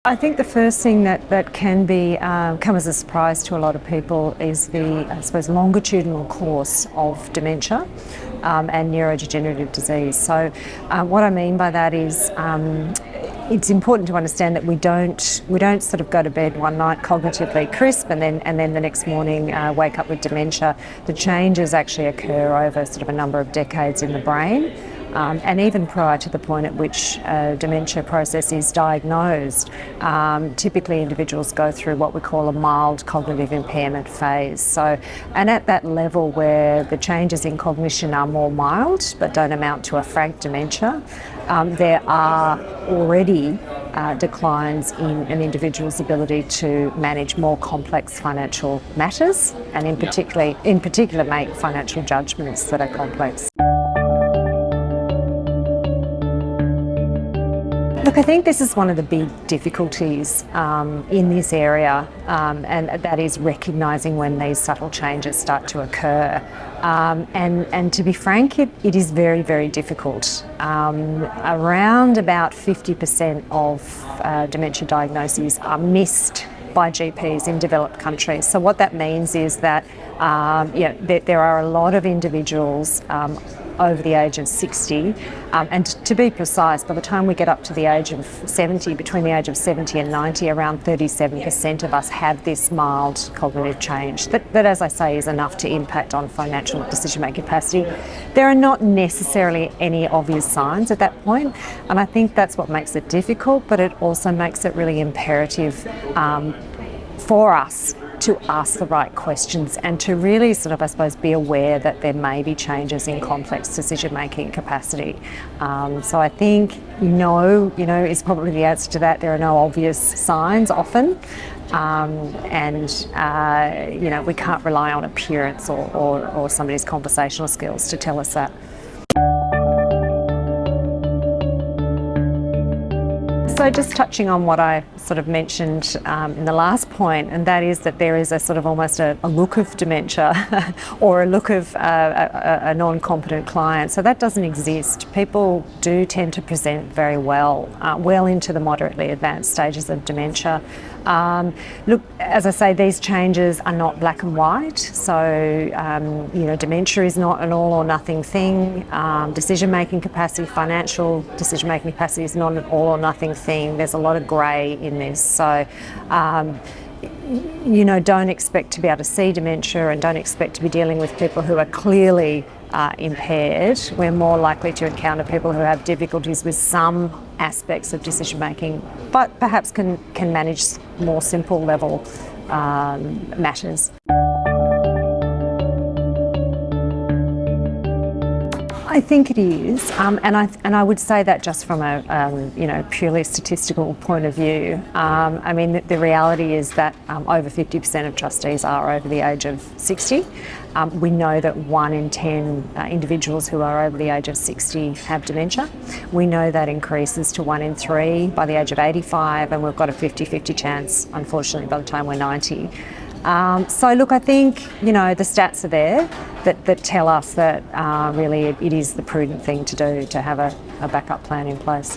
I think the first thing that can be come as a surprise to a lot of people is the, I suppose, longitudinal course of dementia and neurodegenerative disease. So what I mean by that is it's important to understand that we don't sort of go to bed one night cognitively crisp and then the next morning wake up with dementia. The changes actually occur over sort of a number of decades in the brain. And even prior to the point at which dementia process is diagnosed, typically individuals go through what we call a mild cognitive impairment phase. So, and at that level where the changes in cognition are more mild but don't amount to a frank dementia, there are already declines in an individual's ability to manage more complex financial matters and in particular make financial judgments that are complex. Look, I think this is one of the big difficulties in this area, and that is recognising when these subtle changes start to occur. And to be frank, it is very, very difficult. Around about 50% of dementia diagnoses are missed by GPs in developed countries. So what that means is that there are a lot of individuals over the age of 60, and to be precise, by the time we get up to the age of 70, between the age of 70 and 90, around 37% of us have this mild cognitive change that, as I say, is enough to impact on financial decision-making capacity. There are not necessarily any obvious signs at that point, and I think that's what makes it difficult, but it also makes it really imperative for us to ask the right questions and to really sort of, I suppose, be aware that there may be changes in complex decision-making capacity. So I think no is probably the answer to that. There are no obvious signs often, and we can't rely on appearance or somebody's conversational skills to tell us that. So just touching on what I sort of mentioned in the last point, and that is that there is a sort of almost a look of dementia or a look of a non-competent client. So that doesn't exist. People do tend to present very well, well into the moderately advanced stages of dementia. Look, as I say, these changes are not black and white. So, dementia is not an all or nothing thing. Decision-making capacity, financial decision-making capacity is not an all or nothing thing. There's a lot of grey in this. So, don't expect to be able to see dementia and don't expect to be dealing with people who are clearly impaired. We're more likely to encounter people who have difficulties with some aspects of decision making, but perhaps can manage more simple level matters. I think it is, and I would say that just from a purely statistical point of view. The reality is that over 50% of trustees are over the age of 60. We know that 1 in 10 individuals who are over the age of 60 have dementia. We know that increases to 1 in 3 by the age of 85, and we've got a 50-50 chance, unfortunately, by the time we're 90. So look, I think, the stats are there that tell us that really it is the prudent thing to do to have a backup plan in place.